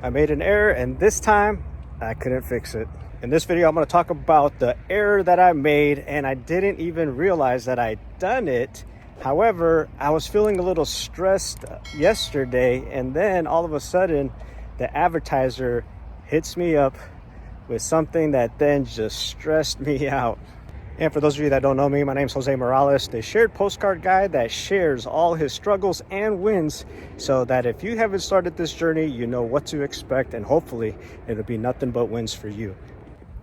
I made an error, and this time I couldn't fix it. In this video, I'm going to talk about the error that I made, and I didn't even realize that I'd done it. However, I was feeling a little stressed yesterday, and then all of a sudden, the advertiser hits me up with something that then just stressed me out. And for those of you that don't know me, my name is Jose Morales, the shared postcard guy that shares all his struggles and wins, so that if you haven't started this journey, you know what to expect, and hopefully it'll be nothing but wins for you.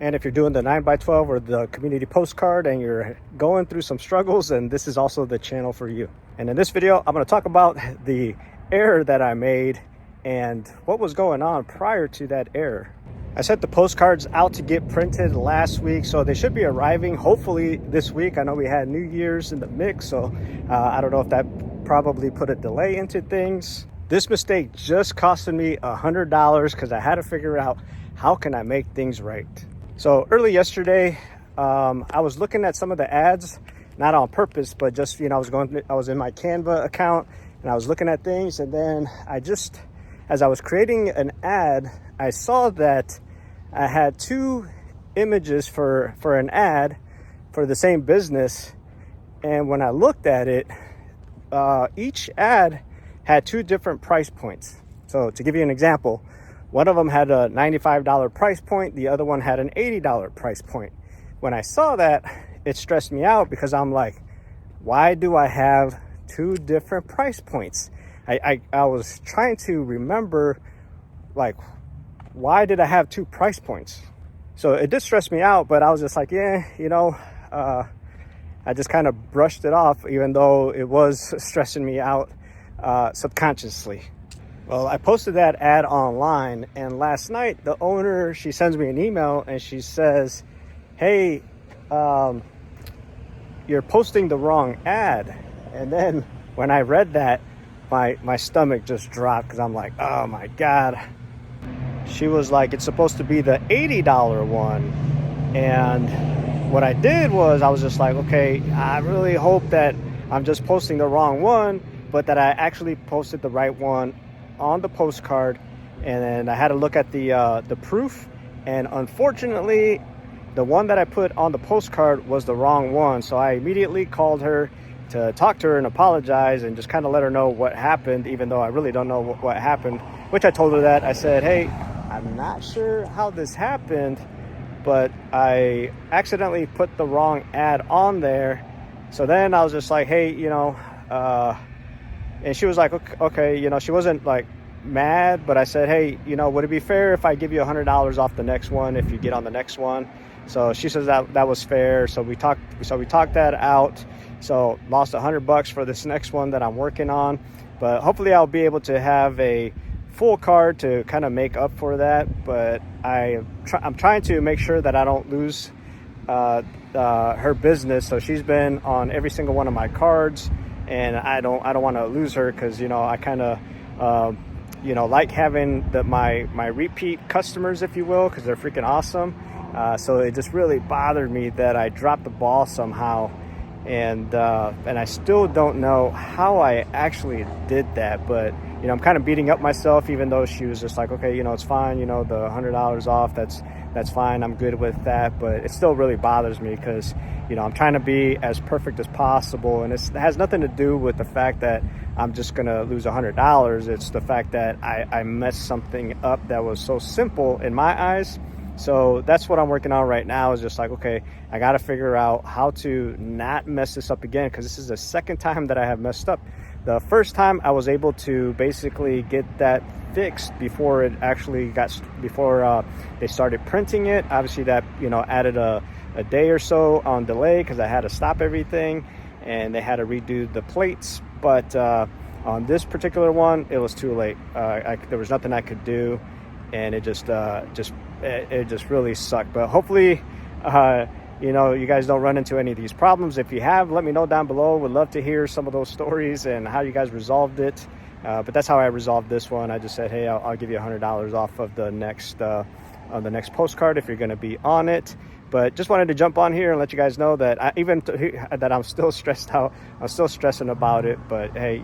And if you're doing the 9x12 or the community postcard and you're going through some struggles, then this is also the channel for you. And in this video, I'm going to talk about the error that I made and what was going on prior to that error. I sent the postcards out to get printed last week, so they should be arriving hopefully this week. I know we had New Year's in the mix, so I don't know if that probably put a delay into things. This mistake just costed me $100 because I had to figure out how can I make things right. So early yesterday, I was looking at some of the ads, not on purpose, but just, I was in my Canva account and I was looking at things, and then as I was creating an ad, I saw that I had two images for an ad for the same business. And when I looked at it, each ad had two different price points. So to give you an example, one of them had a $95 price point. The other one had an $80 price point. When I saw that, it stressed me out because I'm like, why do I have two different price points? I was trying to remember, like, why did I have two price points? So it did stress me out, but I was just like, I just kind of brushed it off, even though it was stressing me out subconsciously. Well, I posted that ad online, and last night the owner, she sends me an email and she says, hey, you're posting the wrong ad. And then when I read that, my stomach just dropped because I'm like, oh my God. She was like, it's supposed to be the $80 one. And what I did was I was just like, okay, I really hope that I'm just posting the wrong one, but that I actually posted the right one on the postcard. And then I had to look at the proof, and unfortunately the one that I put on the postcard was the wrong one. So I immediately called her to talk to her and apologize and just kind of let her know what happened, even though I really don't know what happened, which I told her that. I said, hey, I'm not sure how this happened, but I accidentally put the wrong ad on there. So then I was just like, hey, and she was like, okay, she wasn't like mad, but I said, hey, would it be fair if I give you $100 off the next one if you get on the next one? So she says that was fair. So we talked that out. So lost $100 for this next one that I'm working on, but hopefully I'll be able to have a full card to kind of make up for that. But I'm trying to make sure that I don't lose her business. So she's been on every single one of my cards, and I don't want to lose her because I kind of like having my repeat customers, if you will, because they're freaking awesome. So it just really bothered me that I dropped the ball somehow, and I still don't know how I actually did that. But I'm kind of beating up myself, even though she was just like, okay, it's fine, the $100 off, that's fine, I'm good with that. But it still really bothers me because I'm trying to be as perfect as possible, and it has nothing to do with the fact that I'm just gonna lose $100. It's the fact that I messed something up that was so simple in my eyes. So that's what I'm working on right now, is just like, okay, I got to figure out how to not mess this up again, because this is the second time that I have messed up. The first time I was able to basically get that fixed before they started printing it. Obviously that, added a day or so on delay because I had to stop everything and they had to redo the plates. But on this particular one, it was too late. There was nothing I could do, and it just really sucked. But hopefully, you guys don't run into any of these problems. If you have, let me know down below. Would love to hear some of those stories and how you guys resolved it. But that's how I resolved this one. I just said, hey, I'll give you $100 off of the next postcard if you're going to be on it. But just wanted to jump on here and let you guys know that that I'm still stressed out. I'm still stressing about it. But hey,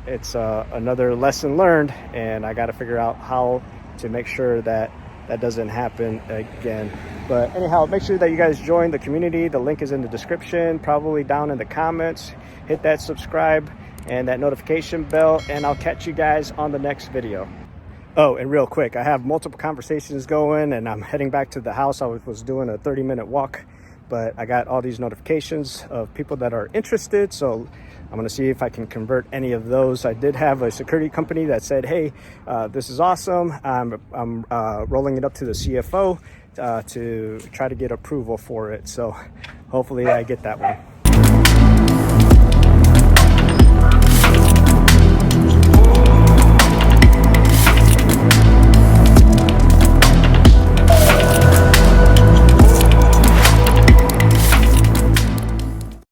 It's another lesson learned, and I got to figure out how to make sure that that doesn't happen again. But anyhow, make sure that you guys join the community. The link is in the description, probably down in the comments. Hit that subscribe and that notification bell, and I'll catch you guys on the next video. Oh, and real quick, I have multiple conversations going, and I'm heading back to the house. I was doing a 30-minute walk, but I got all these notifications of people that are interested, so I'm gonna see if I can convert any of those. I did have a security company that said, hey, this is awesome. I'm rolling it up to the CFO to try to get approval for it. So hopefully I get that one.